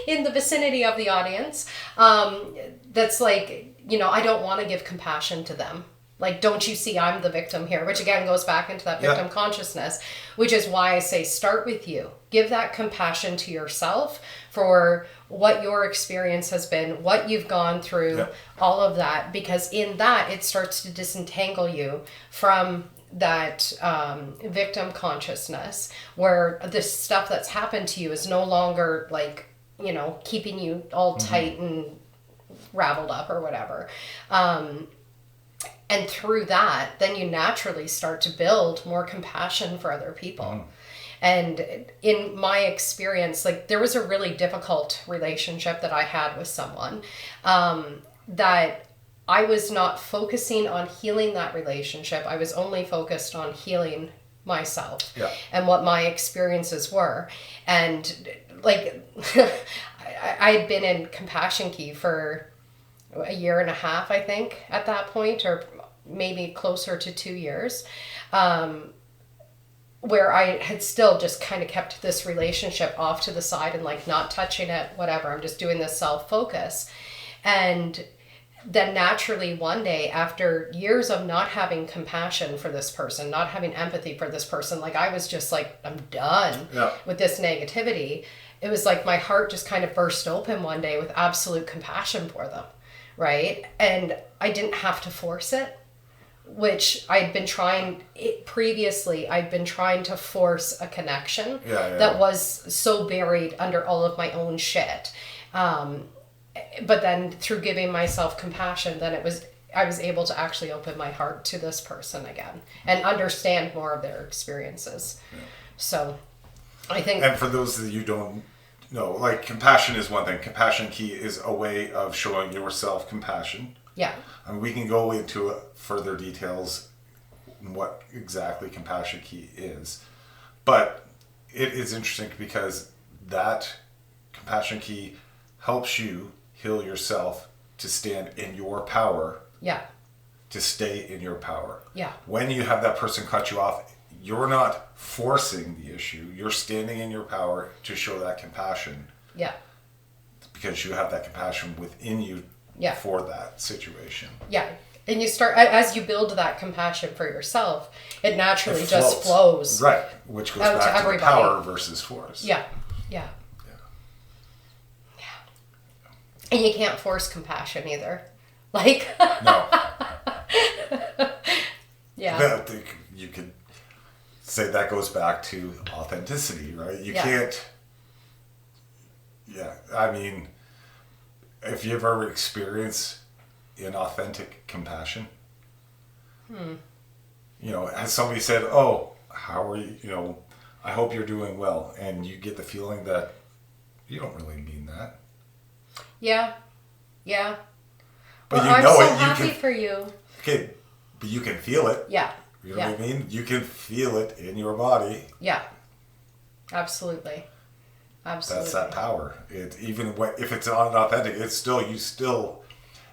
in the vicinity of the audience that's like, I don't want to give compassion to them. Like, don't you see I'm the victim here? Which again goes back into that victim consciousness, which is why I say start with you. Give that compassion to yourself for what your experience has been, what you've gone through, all of that. Because in that, it starts to disentangle you from that victim consciousness, where the stuff that's happened to you is no longer like, keeping you all tight and raveled up or whatever. And through that, then you naturally start to build more compassion for other people. And in my experience, like, there was a really difficult relationship that I had with someone that I was not focusing on healing that relationship. I was only focused on healing myself and what my experiences were. And like, I had been in Compassion Key for a year and a half, I think, at that point, or maybe closer to 2 years, where I had still just kind of kept this relationship off to the side and like not touching it, whatever. I'm just doing this self-focus. And then naturally one day, after years of not having compassion for this person, not having empathy for this person, like I was just like, I'm done with this negativity. It was like my heart just kind of burst open one day with absolute compassion for them. Right. And I didn't have to force it, which I'd been trying previously. I'd been trying to force a connection that was so buried under all of my own shit. But then through giving myself compassion, then I was able to actually open my heart to this person again and understand more of their experiences. Yeah. So I think... And for those that you don't know, like, compassion is one thing. Compassion Key is a way of showing yourself compassion. Yeah. And we can go into further details on what exactly Compassion Key is. But it is interesting because that Compassion Key helps you heal yourself to stand in your power. Yeah. To stay in your power. Yeah. When you have that person cut you off, you're not forcing the issue. You're standing in your power to show that compassion. Yeah. Because you have that compassion within you for that situation. Yeah. And you start, as you build that compassion for yourself, it naturally just flows. Right. Which goes back to the power versus force. Yeah. Yeah. And you can't force compassion either. Like... No. Yeah. You could say that goes back to authenticity, right? You can't... Yeah. I mean, if you've ever experienced inauthentic compassion, has somebody said, oh, how are you, I hope you're doing well. And you get the feeling that you don't really mean that. Yeah. Yeah. But I'm so happy for you. Okay, but you can feel it. Yeah. You know what I mean? You can feel it in your body. Yeah. Absolutely. That's that power. Even if it's unauthentic, it's still,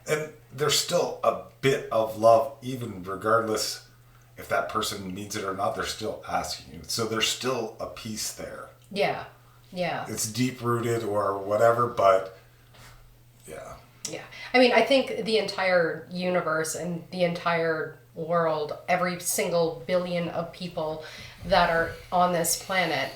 and there's still a bit of love, even regardless if that person means it or not. They're still asking you, so there's still a piece there. Yeah. Yeah. It's deep rooted or whatever, but yeah. Yeah. I mean, I think the entire universe and the entire world, every single billion of people that are on this planet,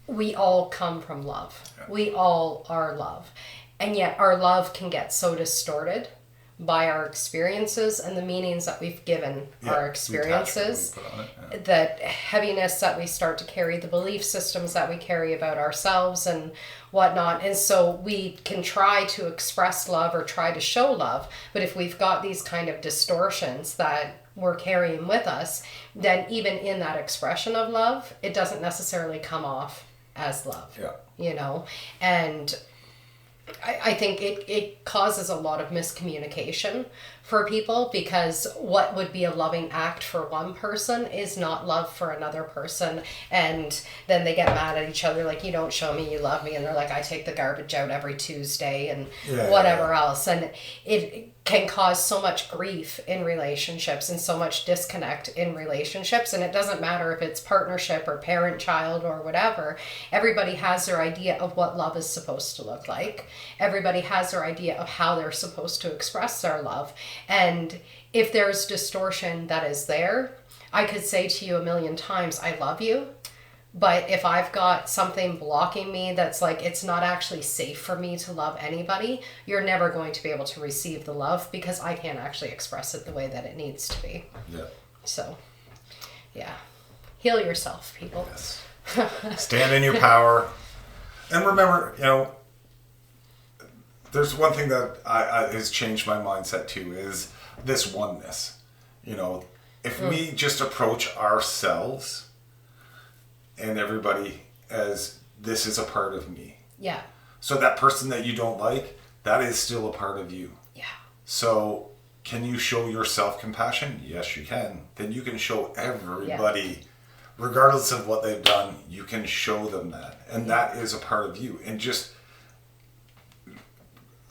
we all come from love. Yeah. We all are love. And yet our love can get so distorted by our experiences and the meanings that we've given our experiences, that heaviness that we start to carry, the belief systems that we carry about ourselves and whatnot. And so we can try to express love or try to show love, but if we've got these kind of distortions that we're carrying with us, then even in that expression of love, it doesn't necessarily come off as love. Yeah. You know, and I think it causes a lot of miscommunication for people, because what would be a loving act for one person is not love for another person. And then they get mad at each other, like, you don't show me you love me. And they're like, I take the garbage out every Tuesday and whatever else. And it can cause so much grief in relationships and so much disconnect in relationships. And it doesn't matter if it's partnership or parent-child or whatever. Everybody has their idea of what love is supposed to look like. Everybody has their idea of how they're supposed to express their love. And if there's distortion that is there, I could say to you a million times, I love you. But if I've got something blocking me that's like, it's not actually safe for me to love anybody, you're never going to be able to receive the love, because I can't actually express it the way that it needs to be. Yeah. So, yeah. Heal yourself, people. Yes. Stand in your power. And remember, you know, there's one thing that I has changed my mindset too, is this oneness. You know, if we just approach ourselves and everybody as this is a part of me. Yeah. So that person that you don't like, that is still a part of you. Yeah. So can you show your self-compassion? Yes, you can. Then you can show everybody, regardless of what they've done, you can show them that. And that is a part of you. And just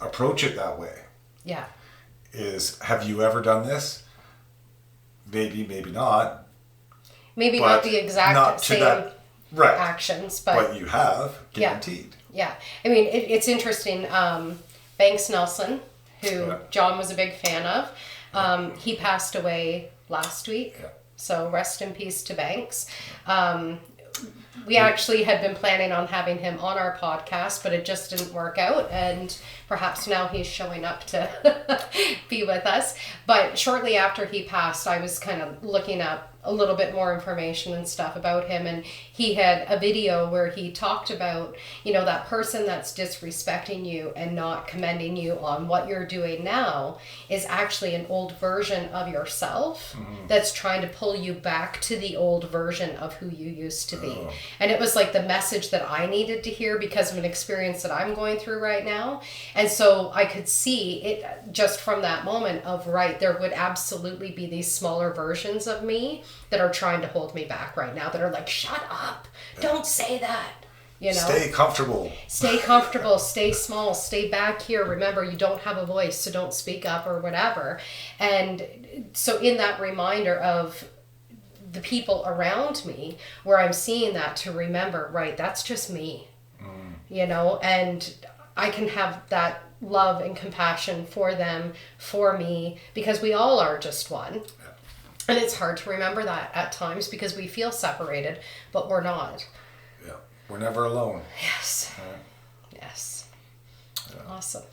approach it that way. Yeah. Is, have you ever done this? Maybe, maybe not. Maybe not the exact same actions, but you have, guaranteed. Yeah. I mean, it's interesting. Banks Nelson, who John was a big fan of, he passed away last week. Yeah. So rest in peace to Banks. We actually had been planning on having him on our podcast, but it just didn't work out. And perhaps now he's showing up to be with us. But shortly after he passed, I was kind of looking up a little bit more information and stuff about him, and he had a video where he talked about, you know, that person that's disrespecting you and not commending you on what you're doing now is actually an old version of yourself that's trying to pull you back to the old version of who you used to be. And it was like the message that I needed to hear because of an experience that I'm going through right now. And so I could see it just from that moment of, right, there would absolutely be these smaller versions of me that are trying to hold me back right now, that are like, shut up, don't say that, you know. Stay comfortable. Stay comfortable, stay small, stay back here. Remember, you don't have a voice, so don't speak up or whatever. And so in that reminder of the people around me where I'm seeing that, to remember, right, that's just me, you know, and I can have that love and compassion for them, for me, because we all are just one. And it's hard to remember that at times because we feel separated, but we're not. Yeah. We're never alone. Yes. Yes. Yeah. Awesome.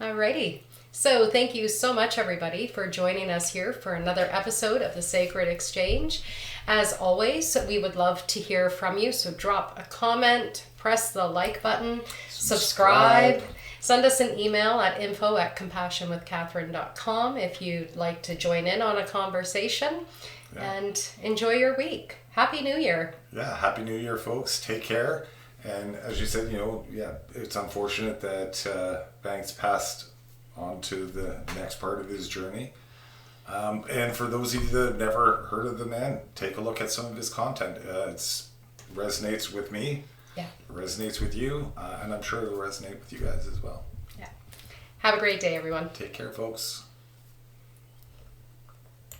Alrighty. So thank you so much, everybody, for joining us here for another episode of The Sacred Exchange. As always, we would love to hear from you. So drop a comment, press the like button, subscribe. Send us an email at info@compassionwithcatherine.com if you'd like to join in on a conversation. And enjoy your week. Happy New Year. Yeah, Happy New Year, folks. Take care. And as you said, you know, it's unfortunate that Banks passed on to the next part of his journey. And for those of you that have never heard of the man, take a look at some of his content. It resonates with me. Yeah. It resonates with you, and I'm sure it'll resonate with you guys as well. Yeah. Have a great day, everyone. Take care, folks.